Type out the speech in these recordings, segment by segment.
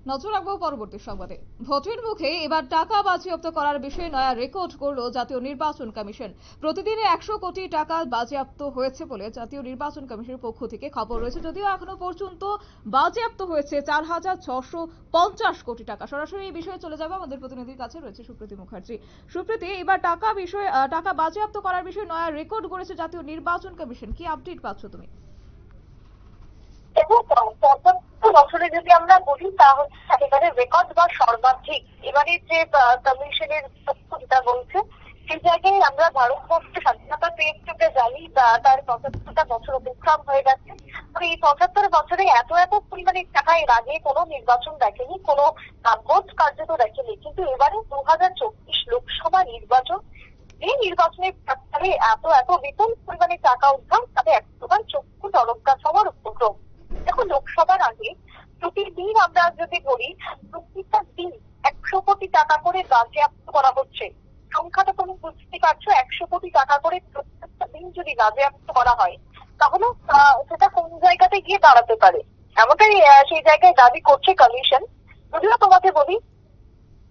নজর রাখবো পরবর্তী সংবাদে। ভোটের মুখে এবার টাকা বাজেয়াপ্ত করার বিষয়ে নয়া রেকর্ড করলো জাতীয় নির্বাচন কমিশন। প্রতিদিনে 100 কোটি টাকা বাজেয়াপ্ত হয়েছে বলে জাতীয় নির্বাচন কমিশনের পক্ষ থেকে খবর রয়েছে। যদিও এখনো পর্যন্ত বাজেয়াপ্ত হয়েছে 4,650 কোটি টাকা। সরাসরি এই বিষয়ে চলে যাবো, আমাদের প্রতিনিধির কাছে রয়েছে সুপ্রীতি মুখার্জি। সুপ্রীতি, এবার টাকা বাজেয়াপ্ত করার বিষয়ে নয়া রেকর্ড করেছে জাতীয় নির্বাচন কমিশন, কি আপডেট পাচ্ছ তুমি? বছরে যদি আমরা বলি তা হচ্ছে একেবারে রেকর্ড বা সর্বাধিক। এবারে যে কমিশনের তথ্য যেটা বলছে সেই জায়গায় আমরা ভারতবর্ষে স্বাধীনতা পেয়েছে জানি তার ৭৫টা বছর অতিক্রম হয়ে গেছে। এই ৭৫ বছরে এত পরিমাণে টাকা এর আগে কোনো নির্বাচন দেখেনি, কোনো ভোট কার্যত দেখেনি। কিন্তু এবারে 2024 লোকসভা নির্বাচন, এই নির্বাচনের প্রাক্কালে এত বিপুল পরিমাণে টাকা উদ্ধার, তাতে এক প্রকার চক্ষু চরকার হওয়ার উপক্রম। দেখো, লোকসভার আগে প্রতিদিন আমরা যদি বলি প্রত্যেকটা দিন 100 কোটি টাকা করে বাজেয়াপ্ত করা হচ্ছে। সংখ্যাটা তুমি বুঝতে পারছো, 100 কোটি টাকা করে প্রত্যেকটা দিন যদি বাজেয়াপ্ত করা হয় তাহলে সেটা কোন জায়গাতে গিয়ে দাঁড়াতে পারে, এমনটাই সেই জায়গায় দাবি করছে কমিশন। যদিও তোমাকে বলি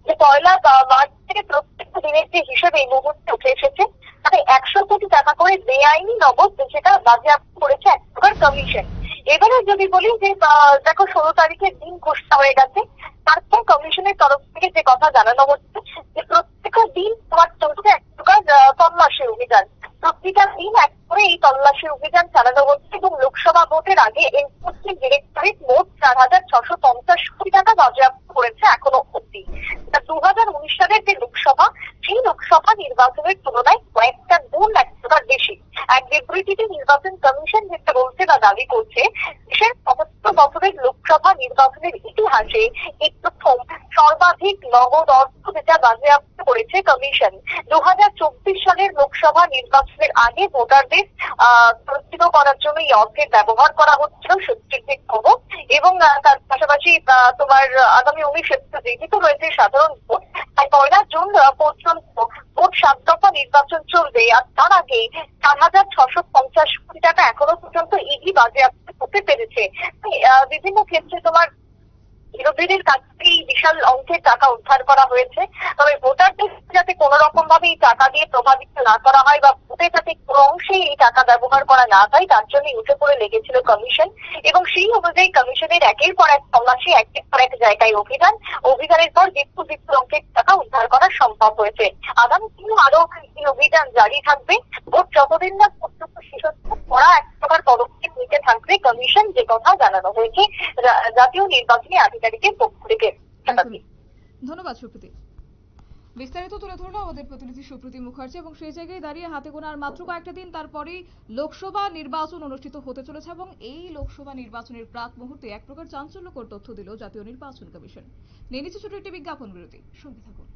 যে 1 মার্চ থেকে প্রত্যেকটা দিনের যে হিসেবে এই মুহূর্তে উঠে এসেছে, তাতে 100 কোটি টাকা করে বেআইনি নগদ সেটা বাজেয়াপ্ত করেছে এক প্রকার কমিশন। এবারে যদি বলি যে দেখো 16 তারিখের দিন ঘোষণা হয়ে গেছে, তারপর কমিশনের তরফ থেকে যে কথা জানানো হচ্ছে যে প্রত্যেকটা দিন তোমার চলছে এক প্রকার তল্লাশি অভিযান। প্রতিটা দিন এক করে এই তল্লাশি অভিযান চালানো হচ্ছে এবং লোকসভা ভোটের আগে এনফোর্সমেন্ট ডিরেক্টরেট মোট 4,650 কোটি টাকা বাজেয়াপ্ত করেছে এখনো অব্দি। 2019 সালের যে লোকসভা, সেই লোকসভা নির্বাচনের তুলনায় কয়েকটা গুণ এক প্রকার বেশি। এক বিবৃতিতে নির্বাচন কমিশন যেটা বলছে বা দাবি করছে, দেশের ৭৫ বছরের লোকসভা নির্বাচনের ইতিহাসে এই প্রথম সর্বাধিক নগদ অর্থ যেটা বাজেয়াপ্ত করেছে কমিশন। 2024 সালের লোকসভা নির্বাচনের আগে ভোটারদের প্রস্তুত করার জন্য এই অর্থের ব্যবহার করা হচ্ছিল সত্যি খবর। এবং তার পাশাপাশি তোমার আগামী 19 এপ্রিল যেহেতু রয়েছে সাধারণ ভোট, তাই 1 জুন পর্যন্ত ভোট 7 দফা নির্বাচন চলবে। আর তার আগে 4,650 কোটি টাকা এখনো পর্যন্ত ইডি বাজেয়াপ্ত করতে পেরেছে। বিভিন্ন ক্ষেত্রে তোমার বিরোধীদের কাছ থেকে বিশাল অঙ্কের টাকা উদ্ধার করা হয়েছে। তবে ভোটারদের যাতে কোনো রকম ভাবে এই টাকা দিয়ে প্রভাবিত না করা হয় বা ভোটে যাতে কোনো অংশে এই টাকা ব্যবহার করা না হয়, তার জন্য উঠে পড়ে লেগেছিল কমিশন। এবং সেই অনুযায়ী কমিশনের একের পর এক তল্লাশি, একের পর এক জায়গায় অভিযানের পর বিপুল অঙ্কের টাকা উদ্ধার করা সম্ভব হয়েছে। আগামী দিনে আরো এই অভিযান জারি থাকবে। ভোট যতদিন না পর্যন্ত শেষ করা এক প্রকার পদক্ষেপ নিতে থাকবে কমিশন, যে কথা জানানো হয়েছে জাতীয় নির্বাচনী আধিকারিকের পক্ষ থেকে। ধন্যবাদ সুপ্রীতি। বিস্তারিত তুলে ধরলো আমাদের প্রতিনিধি সুপ্রীতি মুখার্জি। এবং সেই জায়গায় দাঁড়িয়ে হাতে গোনা আর মাত্র কয়েকটা দিন, তারপরেই লোকসভা নির্বাচন অনুষ্ঠিত হতে চলেছে এবং এই লোকসভা নির্বাচনের প্রাক মুহূর্তে এক প্রকার চাঞ্চল্যকর তথ্য দিল জাতীয় নির্বাচন কমিশন। নিয়ে নিচ্ছে ছোট একটি বিজ্ঞাপন বিরতি, সঙ্গে থাকুন।